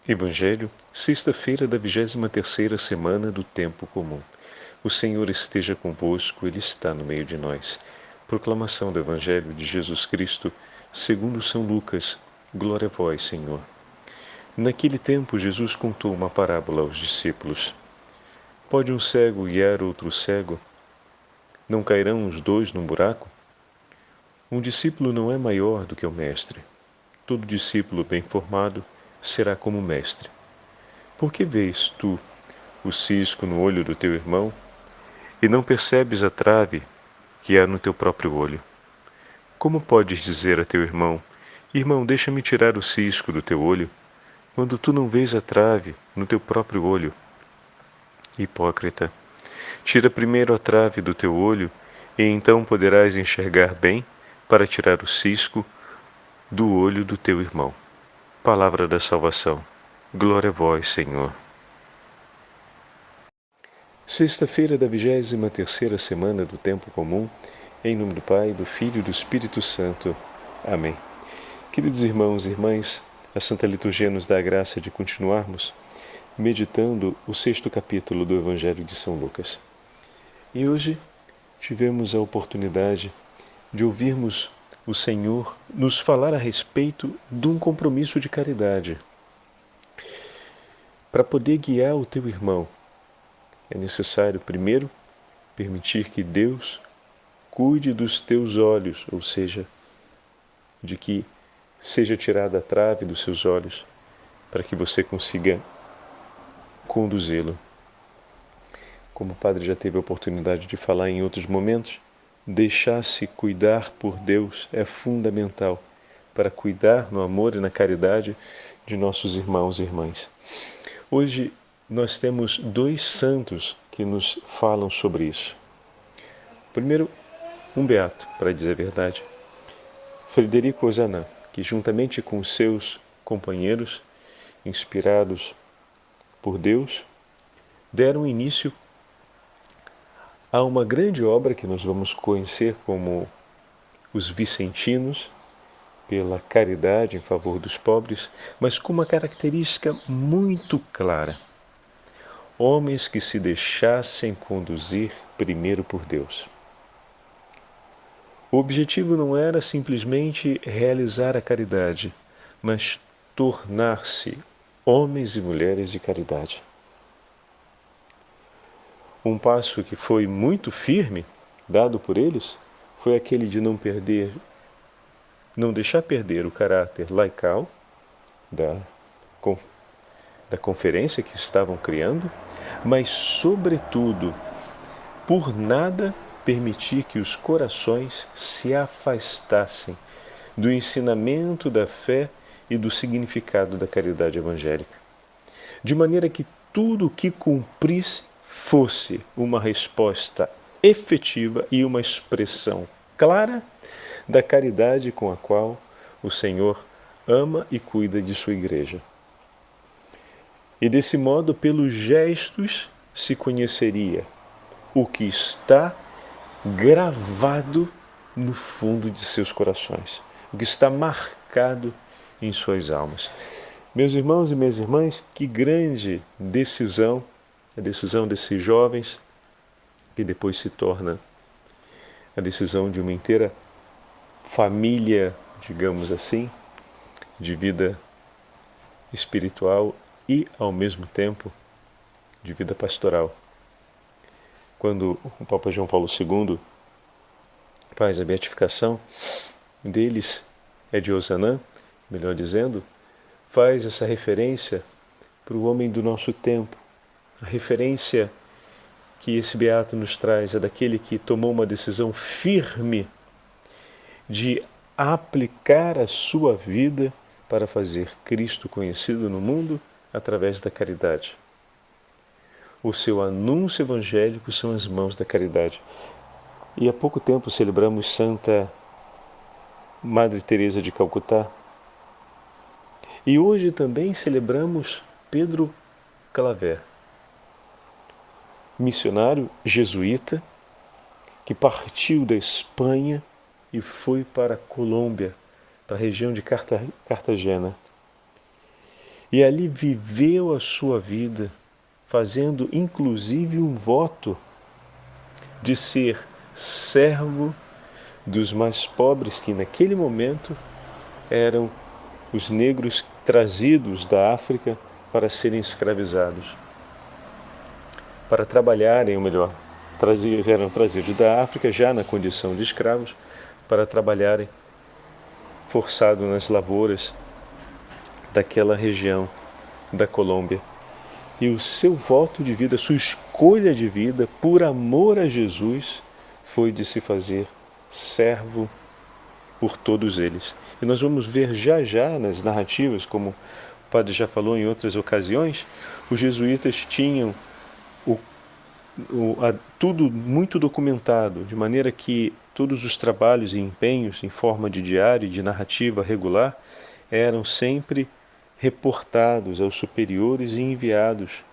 Evangelho, sexta-feira da 23ª semana do Tempo Comum. O Senhor esteja convosco, Ele está no meio de nós. Proclamação do Evangelho de Jesus Cristo, segundo São Lucas. Glória a vós, Senhor. Naquele tempo, Jesus contou uma parábola aos discípulos. Pode um cego guiar outro cego? Não cairão os dois num buraco? Um discípulo não é maior do que o mestre. Todo discípulo bem formado será como mestre. Por que vês tu o cisco no olho do teu irmão e não percebes a trave que há no teu próprio olho? Como podes dizer a teu irmão: Irmão, deixa-me tirar o cisco do teu olho, quando tu não vês a trave no teu próprio olho? Hipócrita, tira primeiro a trave do teu olho, e então poderás enxergar bem para tirar o cisco do olho do teu irmão. Palavra da salvação. Glória a vós, Senhor. Sexta-feira da 23ª semana do Tempo Comum, em nome do Pai, do Filho e do Espírito Santo. Amém. Queridos irmãos e irmãs, a Santa Liturgia nos dá a graça de continuarmos meditando o 6º capítulo do Evangelho de São Lucas. E hoje tivemos a oportunidade de ouvirmos o Senhor nos falar a respeito de um compromisso de caridade. Para poder guiar o teu irmão, é necessário, primeiro, permitir que Deus cuide dos teus olhos, ou seja, de que seja tirada a trave dos seus olhos, para que você consiga conduzi-lo. Como o Padre já teve a oportunidade de falar em outros momentos, deixar-se cuidar por Deus é fundamental para cuidar no amor e na caridade de nossos irmãos e irmãs. Hoje nós temos dois santos que nos falam sobre isso. Primeiro, um beato, para dizer a verdade, Frederico Ozanam, que juntamente com seus companheiros, inspirados por Deus, deram início a uma grande obra que nós vamos conhecer como os Vicentinos, pela caridade em favor dos pobres, mas com uma característica muito clara: homens que se deixassem conduzir primeiro por Deus. O objetivo não era simplesmente realizar a caridade, mas tornar-se homens e mulheres de caridade. Um passo que foi muito firme, dado por eles, foi aquele de não deixar perder o caráter laical da conferência que estavam criando, mas, sobretudo, por nada permitir que os corações se afastassem do ensinamento da fé e do significado da caridade evangélica, de maneira que tudo o que cumprisse fosse uma resposta efetiva e uma expressão clara da caridade com a qual o Senhor ama e cuida de sua igreja. E desse modo, pelos gestos, se conheceria o que está gravado no fundo de seus corações, o que está marcado em suas almas. Meus irmãos e minhas irmãs, que grande decisão, a decisão desses jovens, que depois se torna a decisão de uma inteira família, digamos assim, de vida espiritual e, ao mesmo tempo, de vida pastoral. Quando o Papa João Paulo II faz a beatificação deles, é de Ozanam, melhor dizendo, faz essa referência para o homem do nosso tempo. A referência que esse beato nos traz é daquele que tomou uma decisão firme de aplicar a sua vida para fazer Cristo conhecido no mundo através da caridade. O seu anúncio evangélico são as mãos da caridade. E há pouco tempo celebramos Santa Madre Teresa de Calcutá. E hoje também celebramos Pedro Claver, missionário jesuíta que partiu da Espanha e foi para a Colômbia, para a região de Cartagena. e ali viveu a sua vida, fazendo inclusive um voto de ser servo dos mais pobres, que naquele momento eram os negros trazidos da África para serem escravizados, para trabalharem, ou melhor, eram trazidos da África já na condição de escravos, para trabalharem forçados nas lavouras daquela região da Colômbia. E o seu voto de vida, sua escolha de vida, por amor a Jesus, foi de se fazer servo por todos eles. E nós vamos ver já já nas narrativas, como o padre já falou em outras ocasiões, os jesuítas tinham tudo muito documentado, de maneira que todos os trabalhos e empenhos em forma de diário e de narrativa regular eram sempre reportados aos superiores e enviados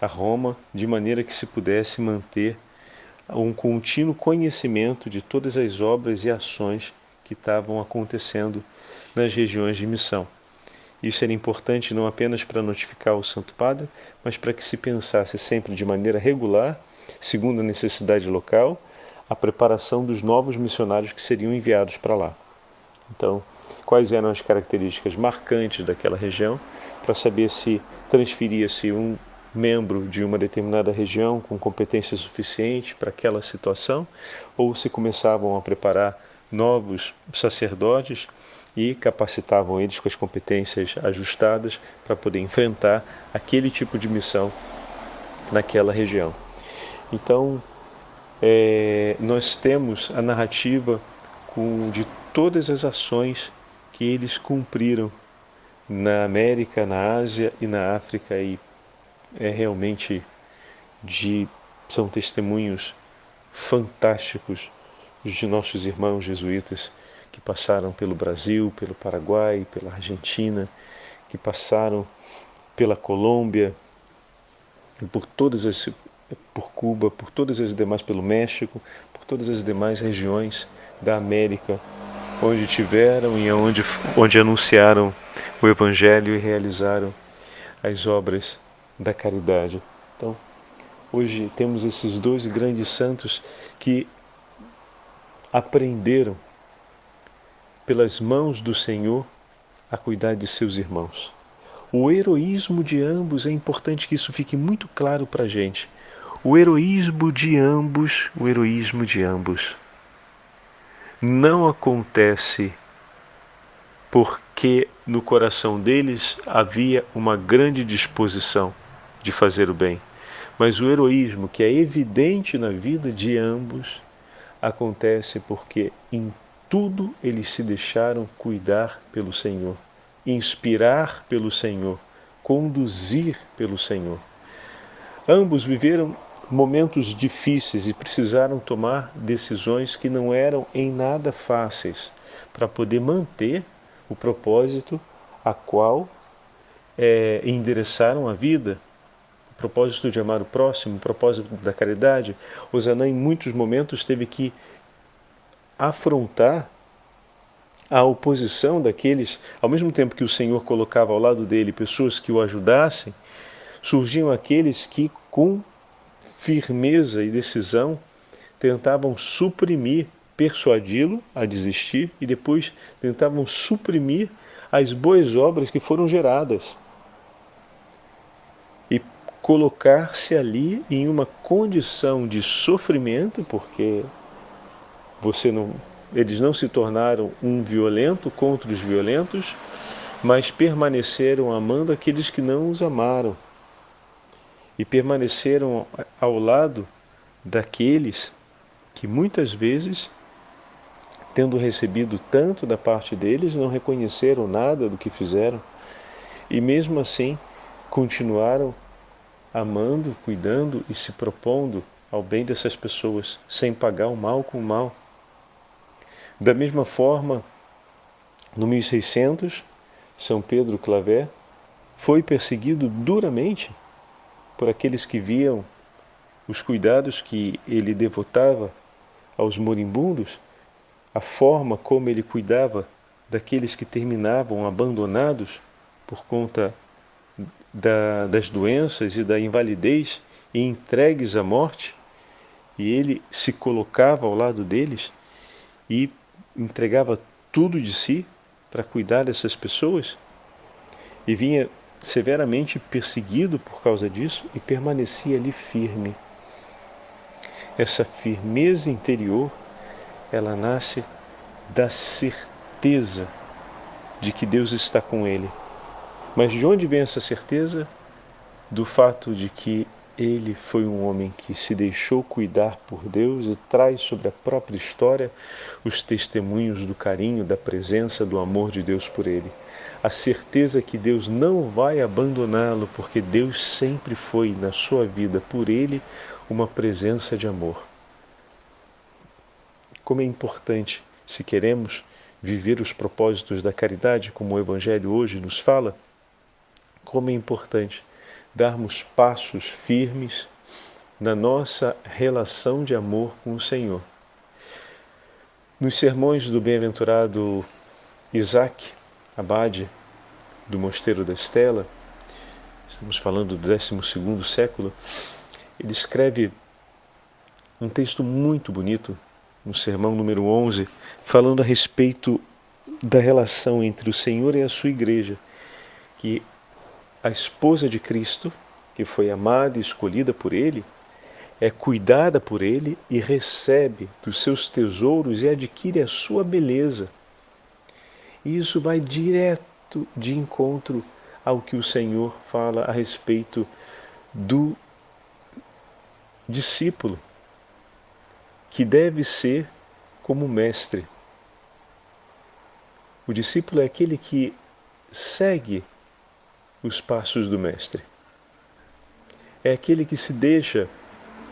a Roma, de maneira que se pudesse manter um contínuo conhecimento de todas as obras e ações que estavam acontecendo nas regiões de missão. Isso era importante não apenas para notificar o Santo Padre, mas para que se pensasse sempre de maneira regular, segundo a necessidade local, a preparação dos novos missionários que seriam enviados para lá. Então, quais eram as características marcantes daquela região, para saber se transferia-se um membro de uma determinada região com competência suficiente para aquela situação, ou se começavam a preparar novos sacerdotes e capacitavam eles com as competências ajustadas para poder enfrentar aquele tipo de missão naquela região. Então, nós temos a narrativa de todas as ações que eles cumpriram na América, na Ásia e na África, e realmente são testemunhos fantásticos de nossos irmãos jesuítas que passaram pelo Brasil, pelo Paraguai, pela Argentina, que passaram pela Colômbia, por Cuba, por todas as demais, pelo México, por todas as demais regiões da América, onde tiveram e onde anunciaram o Evangelho e realizaram as obras da caridade. Então, hoje temos esses dois grandes santos que aprenderam pelas mãos do Senhor a cuidar de seus irmãos. O heroísmo de ambos, é importante que isso fique muito claro para a gente. O heroísmo de ambos não acontece porque no coração deles havia uma grande disposição de fazer o bem, mas o heroísmo que é evidente na vida de ambos acontece porque em tudo eles se deixaram cuidar pelo Senhor, inspirar pelo Senhor, conduzir pelo Senhor. Ambos viveram momentos difíceis e precisaram tomar decisões que não eram em nada fáceis para poder manter o propósito a qual endereçaram a vida, o propósito de amar o próximo, o propósito da caridade. Ozanam em muitos momentos teve que afrontar a oposição daqueles, ao mesmo tempo que o Senhor colocava ao lado dele pessoas que o ajudassem, surgiam aqueles que com firmeza e decisão tentavam suprimir, persuadi-lo a desistir e depois tentavam suprimir as boas obras que foram geradas e colocar-se ali em uma condição de sofrimento, porque eles não se tornaram um violento contra os violentos, mas permaneceram amando aqueles que não os amaram e permaneceram ao lado daqueles que muitas vezes, tendo recebido tanto da parte deles, não reconheceram nada do que fizeram e mesmo assim continuaram amando, cuidando e se propondo ao bem dessas pessoas, sem pagar o mal com o mal. Da mesma forma, no 1600, São Pedro Claver foi perseguido duramente por aqueles que viam os cuidados que ele devotava aos moribundos, a forma como ele cuidava daqueles que terminavam abandonados por conta das doenças e da invalidez e entregues à morte, e ele se colocava ao lado deles e entregava tudo de si para cuidar dessas pessoas, e vinha severamente perseguido por causa disso e permanecia ali firme. Essa firmeza interior, ela nasce da certeza de que Deus está com ele. Mas de onde vem essa certeza? Do fato de que ele foi um homem que se deixou cuidar por Deus e traz sobre a própria história os testemunhos do carinho, da presença, do amor de Deus por ele. A certeza que Deus não vai abandoná-lo, porque Deus sempre foi na sua vida, por ele, uma presença de amor. Como é importante, se queremos viver os propósitos da caridade, como o Evangelho hoje nos fala, como é importante darmos passos firmes na nossa relação de amor com o Senhor. Nos sermões do bem-aventurado Isaac, abade do Mosteiro da Estela, estamos falando do 12º século, ele escreve um texto muito bonito, no sermão número 11, falando a respeito da relação entre o Senhor e a sua igreja, que a esposa de Cristo, que foi amada e escolhida por Ele, é cuidada por Ele e recebe dos seus tesouros e adquire a sua beleza. E isso vai direto de encontro ao que o Senhor fala a respeito do discípulo, que deve ser como mestre. O discípulo é aquele que segue os passos do mestre. É aquele que se deixa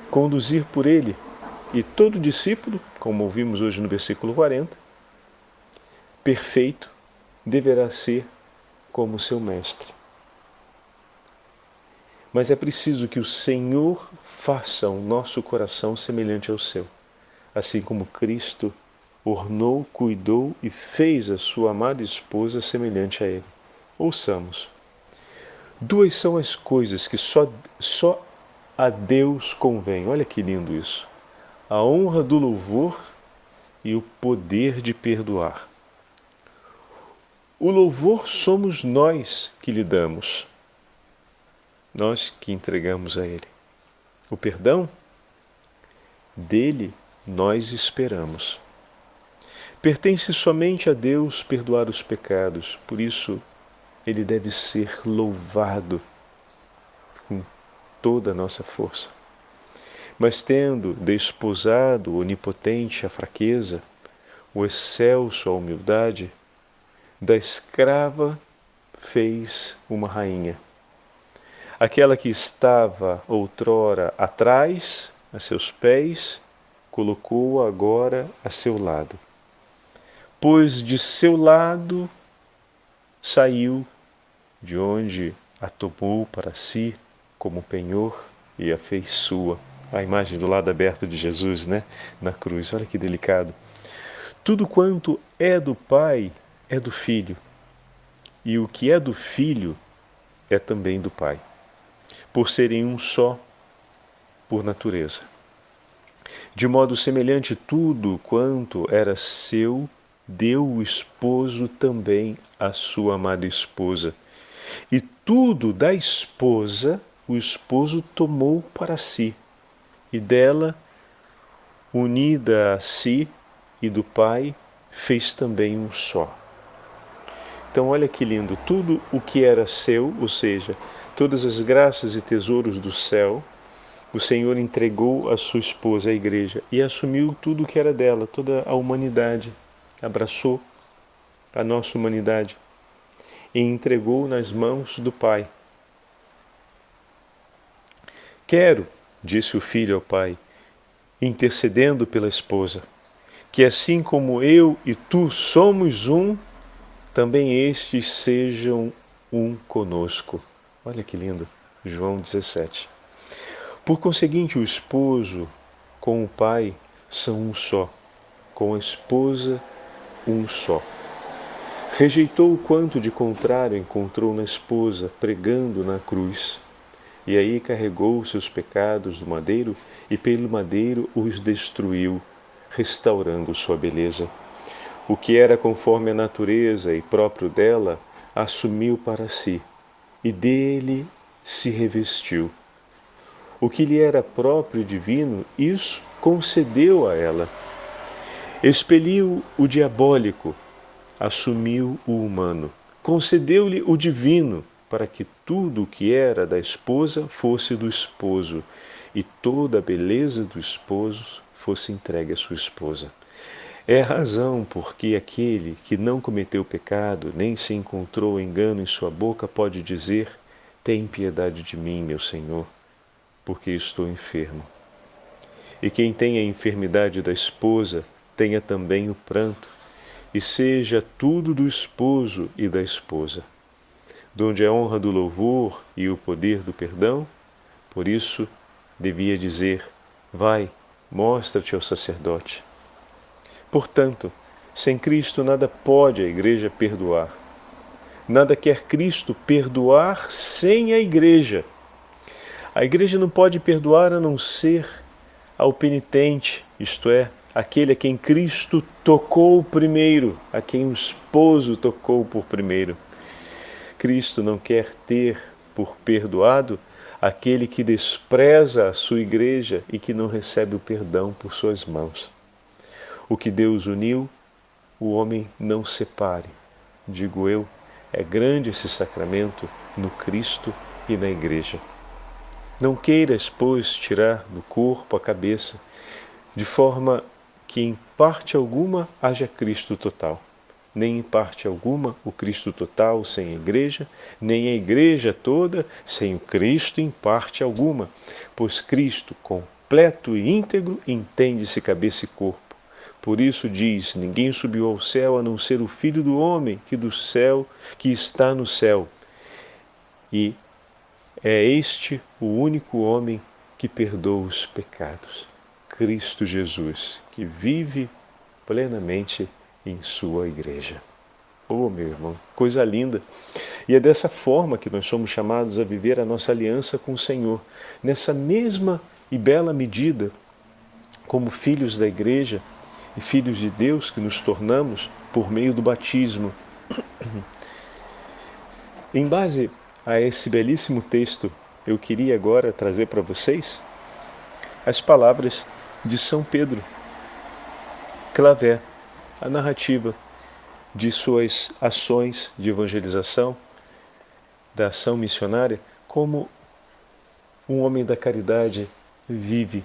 conduzir por ele. E todo discípulo, como ouvimos hoje no versículo 40, perfeito, deverá ser como seu mestre. Mas é preciso que o Senhor faça o nosso coração semelhante ao seu, assim como Cristo ornou, cuidou e fez a sua amada esposa semelhante a ele. Ouçamos. Duas são as coisas que só a Deus convém. Olha que lindo isso. A honra do louvor e o poder de perdoar. O louvor somos nós que lhe damos, nós que entregamos a Ele. O perdão, dele nós esperamos. Pertence somente a Deus perdoar os pecados, por isso Ele deve ser louvado com toda a nossa força. Mas tendo desposado o onipotente a fraqueza, o excelso a humildade, da escrava fez uma rainha. Aquela que estava outrora atrás, a seus pés, colocou-a agora a seu lado. Pois de seu lado saiu, de onde a tomou para si como penhor e a fez sua. A imagem do lado aberto de Jesus, né? Na cruz. Olha que delicado. Tudo quanto é do Pai é do Filho. E o que é do Filho é também do Pai. Por serem um só, por natureza. De modo semelhante, tudo quanto era seu, deu o esposo também à sua amada esposa. E tudo da esposa, o esposo tomou para si. E dela, unida a si e do Pai, fez também um só. Então olha que lindo, tudo o que era seu, ou seja, todas as graças e tesouros do céu, o Senhor entregou à sua esposa, a igreja, e assumiu tudo o que era dela, toda a humanidade, abraçou a nossa humanidade e entregou nas mãos do Pai. Quero, disse o filho ao pai, intercedendo pela esposa, que assim como eu e tu somos um, também estes sejam um conosco. Olha que lindo, João 17. Por conseguinte, o esposo com o pai são um só, com a esposa um só. Rejeitou quanto de contrário encontrou na esposa, pregando na cruz. E aí carregou seus pecados do madeiro e pelo madeiro os destruiu, restaurando sua beleza. O que era conforme a natureza e próprio dela, assumiu para si, e dele se revestiu. O que lhe era próprio e divino, isso concedeu a ela. Expeliu o diabólico, assumiu o humano. Concedeu-lhe o divino, para que tudo o que era da esposa fosse do esposo, e toda a beleza do esposo fosse entregue à sua esposa. É a razão porque aquele que não cometeu pecado, nem se encontrou engano em sua boca, pode dizer: tem piedade de mim, meu Senhor, porque estou enfermo. E quem tem a enfermidade da esposa, tenha também o pranto, e seja tudo do esposo e da esposa, donde a honra do louvor e o poder do perdão. Por isso, devia dizer: vai, mostra-te ao sacerdote. Portanto, sem Cristo nada pode a Igreja perdoar. Nada quer Cristo perdoar sem a Igreja. A Igreja não pode perdoar a não ser ao penitente, isto é, aquele a quem Cristo tocou primeiro, a quem o esposo tocou por primeiro. Cristo não quer ter por perdoado aquele que despreza a sua Igreja e que não recebe o perdão por suas mãos. O que Deus uniu, o homem não separe. Digo eu, é grande esse sacramento no Cristo e na Igreja. Não queiras, pois, tirar do corpo a cabeça, de forma que em parte alguma haja Cristo total. Nem em parte alguma o Cristo total sem a Igreja, nem a Igreja toda sem o Cristo em parte alguma, pois Cristo, completo e íntegro, entende-se cabeça e corpo. Por isso diz: ninguém subiu ao céu a não ser o Filho do Homem que está no céu. E é este o único homem que perdoa os pecados, Cristo Jesus, que vive plenamente em sua Igreja. Oh, meu irmão, coisa linda! E é dessa forma que nós somos chamados a viver a nossa aliança com o Senhor, nessa mesma e bela medida, como filhos da Igreja e filhos de Deus que nos tornamos por meio do batismo. Em base a esse belíssimo texto, eu queria agora trazer para vocês as palavras de São Pedro Claver, a narrativa de suas ações de evangelização, da ação missionária, como um homem da caridade vive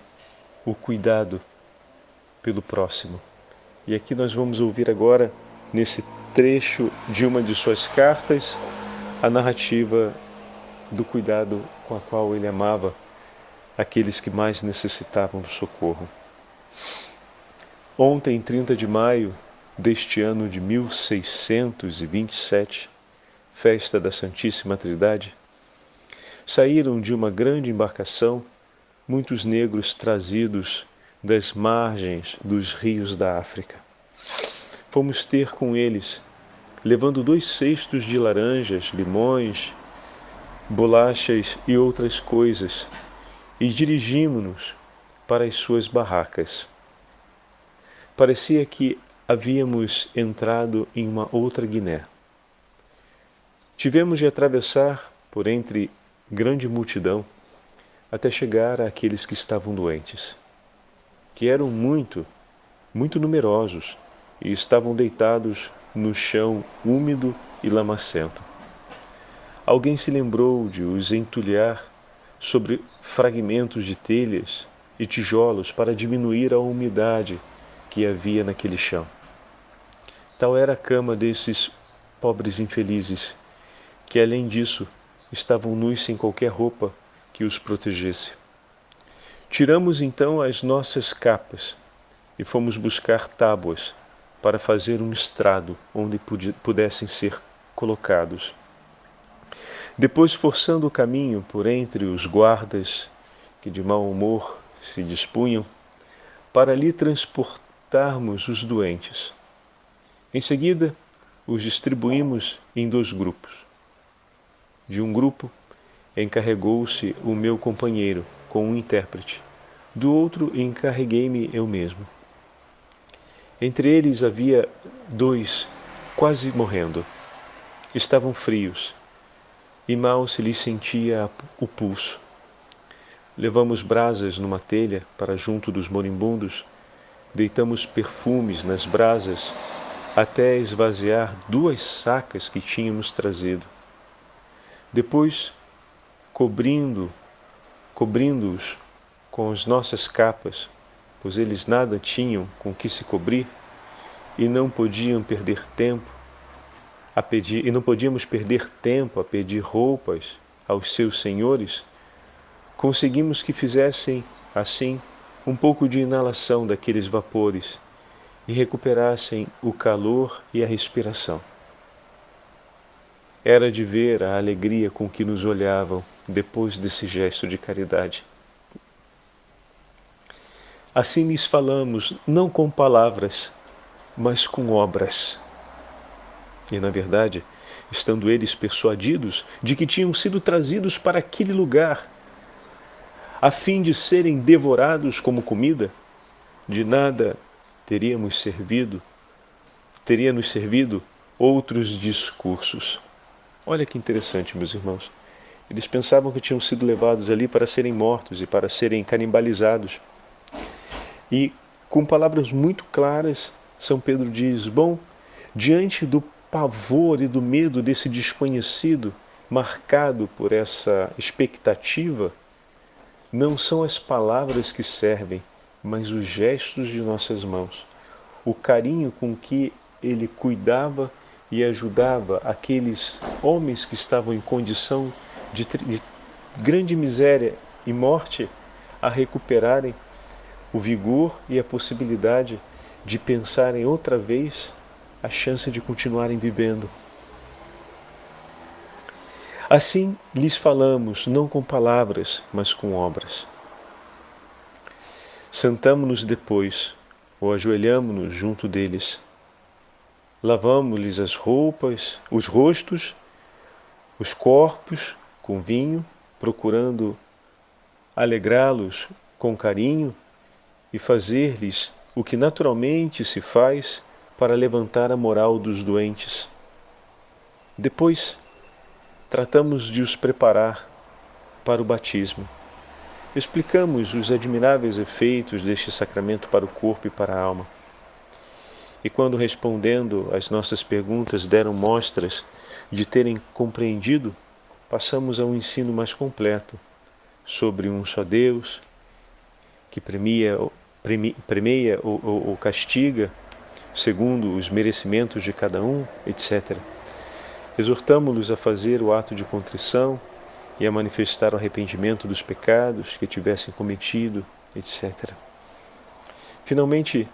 o cuidado pelo próximo. E aqui nós vamos ouvir agora, nesse trecho de uma de suas cartas, a narrativa do cuidado com a qual ele amava aqueles que mais necessitavam do socorro. Ontem, 30 de maio deste ano de 1627, festa da Santíssima Trindade, saíram de uma grande embarcação muitos negros trazidos das margens dos rios da África. Fomos ter com eles, levando 2 cestos de laranjas, limões, bolachas e outras coisas, e dirigimos-nos para as suas barracas. Parecia que havíamos entrado em uma outra Guiné. Tivemos de atravessar por entre grande multidão até chegar àqueles que estavam doentes, que eram muito numerosos e estavam deitados no chão úmido e lamacento. Alguém se lembrou de os entulhar sobre fragmentos de telhas e tijolos para diminuir a umidade que havia naquele chão. Tal era a cama desses pobres infelizes, que além disso estavam nus sem qualquer roupa que os protegesse. Tiramos então as nossas capas e fomos buscar tábuas para fazer um estrado onde pudessem ser colocados. Depois, forçando o caminho por entre os guardas que de mau humor se dispunham, para ali transportarmos os doentes. Em seguida, os distribuímos em 2 grupos. De um grupo encarregou-se o meu companheiro com um intérprete, do outro encarreguei-me eu mesmo. Entre eles havia 2 quase morrendo. Estavam frios e mal se lhes sentia o pulso. Levamos brasas numa telha para junto dos moribundos, deitamos perfumes nas brasas até esvaziar 2 sacas que tínhamos trazido. Depois, cobrindo-os com as nossas capas, pois eles nada tinham com que se cobrir e não podíamos perder tempo a pedir roupas aos seus senhores, conseguimos que fizessem, assim, um pouco de inalação daqueles vapores e recuperassem o calor e a respiração. Era de ver a alegria com que nos olhavam depois desse gesto de caridade. Assim lhes falamos, não com palavras, mas com obras. E, na verdade, estando eles persuadidos de que tinham sido trazidos para aquele lugar, a fim de serem devorados como comida, de nada teria-nos servido outros discursos. Olha que interessante, meus irmãos. Eles pensavam que tinham sido levados ali para serem mortos e para serem canibalizados. E, com palavras muito claras, São Pedro diz, bom, diante do pavor e do medo desse desconhecido, marcado por essa expectativa, não são as palavras que servem, mas os gestos de nossas mãos. O carinho com que ele cuidava e ajudava aqueles homens que estavam em condição de grande miséria e morte a recuperarem o vigor e a possibilidade de pensarem outra vez a chance de continuarem vivendo. Assim lhes falamos, não com palavras, mas com obras. Sentamo-nos depois, ou ajoelhamo-nos junto deles. Lavamo-lhes as roupas, os rostos, os corpos com vinho, procurando alegrá-los com carinho e fazer-lhes o que naturalmente se faz para levantar a moral dos doentes. Depois, tratamos de os preparar para o batismo. Explicamos os admiráveis efeitos deste sacramento para o corpo e para a alma. E quando, respondendo às nossas perguntas, deram mostras de terem compreendido, passamos a um ensino mais completo sobre um só Deus, que premia ou castiga segundo os merecimentos de cada um, etc. Exortamo-los a fazer o ato de contrição e a manifestar o arrependimento dos pecados que tivessem cometido, etc. Finalmente,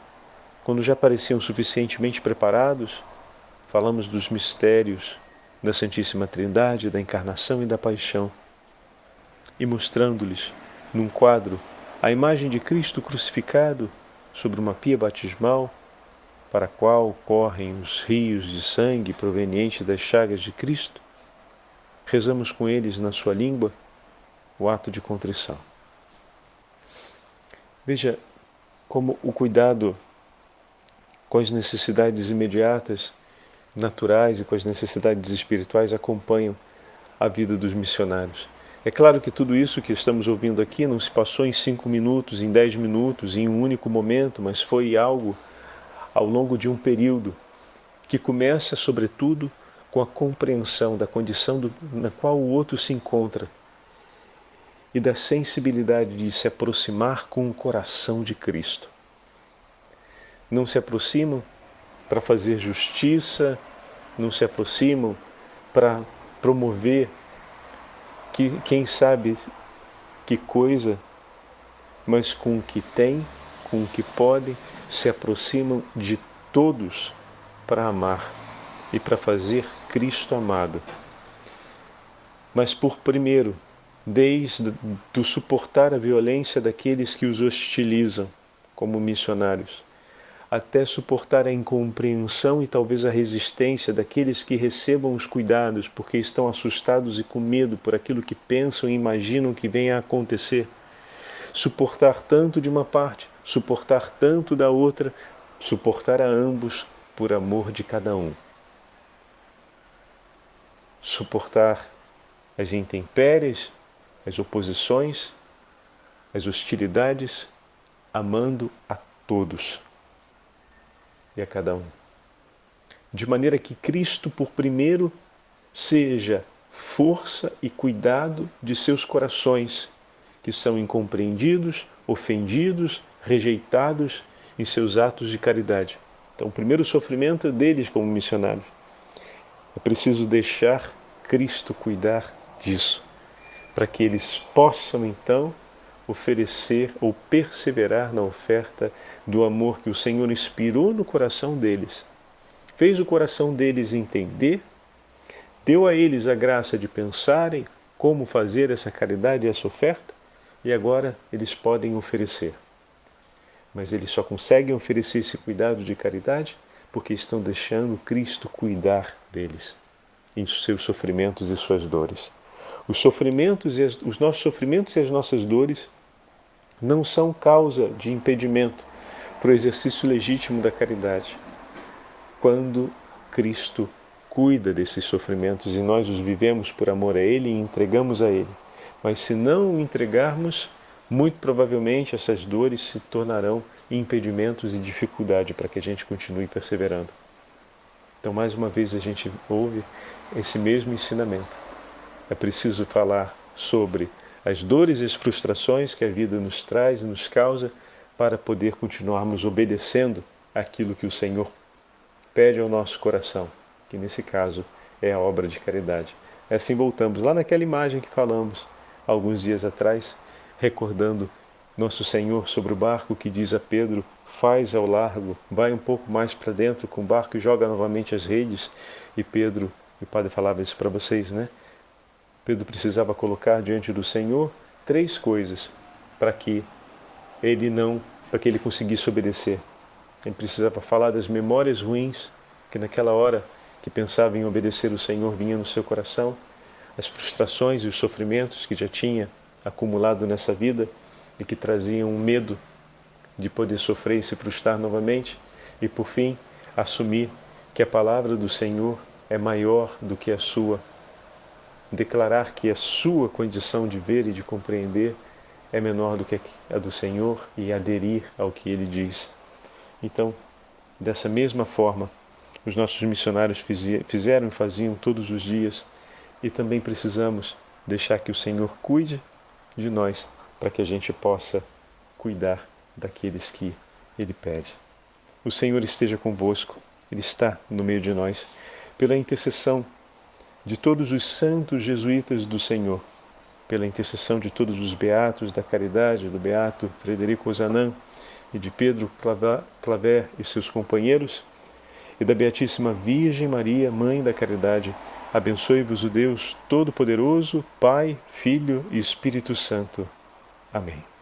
quando já pareciam suficientemente preparados, falamos dos mistérios da Santíssima Trindade, da Encarnação e da Paixão, e mostrando-lhes, num quadro, a imagem de Cristo crucificado sobre uma pia batismal, para a qual correm os rios de sangue provenientes das chagas de Cristo, rezamos com eles na sua língua o ato de contrição. Veja como o cuidado com as necessidades imediatas, naturais e com as necessidades espirituais acompanham a vida dos missionários. É claro que tudo isso que estamos ouvindo aqui não se passou em 5 minutos, em 10 minutos, em um único momento, mas foi algo ao longo de um período que começa, sobretudo, com a compreensão da condição na qual o outro se encontra e da sensibilidade de se aproximar com o coração de Cristo. Não se aproximam para fazer justiça, não se aproximam para promover quem sabe que coisa, mas com o que tem, com o que podem, se aproximam de todos para amar e para fazer Cristo amado. Mas primeiro, desde do suportar a violência daqueles que os hostilizam como missionários, até suportar a incompreensão e talvez a resistência daqueles que recebam os cuidados porque estão assustados e com medo por aquilo que pensam e imaginam que venha a acontecer. Suportar tanto de uma parte, suportar tanto da outra, suportar a ambos por amor de cada um. Suportar as intempéries, as oposições, as hostilidades, amando a todos e a cada um. De maneira que Cristo, por primeiro, seja força e cuidado de seus corações, que são incompreendidos, ofendidos, rejeitados em seus atos de caridade. Então, o primeiro sofrimento é deles como missionários. É preciso deixar Cristo cuidar disso, para que eles possam, então, oferecer ou perseverar na oferta do amor que o Senhor inspirou no coração deles. Fez o coração deles entender, deu a eles a graça de pensarem como fazer essa caridade e essa oferta, e agora eles podem oferecer. Mas eles só conseguem oferecer esse cuidado de caridade porque estão deixando Cristo cuidar deles, em seus sofrimentos e suas dores. Os nossos sofrimentos e as nossas dores não são causa de impedimento para o exercício legítimo da caridade. Quando Cristo cuida desses sofrimentos e nós os vivemos por amor a Ele e entregamos a Ele. Mas se não o entregarmos, muito provavelmente essas dores se tornarão impedimentos e dificuldade para que a gente continue perseverando. Então, mais uma vez, a gente ouve esse mesmo ensinamento. É preciso falar sobre as dores e as frustrações que a vida nos traz e nos causa para poder continuarmos obedecendo aquilo que o Senhor pede ao nosso coração, que nesse caso é a obra de caridade. Assim voltamos lá naquela imagem que falamos alguns dias atrás, recordando nosso Senhor sobre o barco que diz a Pedro: faz ao largo, vai um pouco mais para dentro com o barco e joga novamente as redes. E Pedro, e o Padre falava isso para vocês, né? Pedro precisava colocar diante do Senhor 3 coisas para que ele conseguisse obedecer. Ele precisava falar das memórias ruins que naquela hora que pensava em obedecer o Senhor vinha no seu coração, as frustrações e os sofrimentos que já tinha acumulado nessa vida e que traziam um medo de poder sofrer e se frustrar novamente, e por fim assumir que a palavra do Senhor é maior do que a sua, declarar que a sua condição de ver e de compreender é menor do que a do Senhor e aderir ao que Ele diz. Então, dessa mesma forma, os nossos missionários fizeram e faziam todos os dias, e também precisamos deixar que o Senhor cuide de nós, para que a gente possa cuidar daqueles que Ele pede. O Senhor esteja convosco, Ele está no meio de nós, pela intercessão de todos os santos jesuítas do Senhor, pela intercessão de todos os beatos da caridade, do beato Frederico Ozanam e de Pedro Claver e seus companheiros, e da Beatíssima Virgem Maria, Mãe da Caridade, abençoe-vos o Deus Todo-Poderoso, Pai, Filho e Espírito Santo. Amém.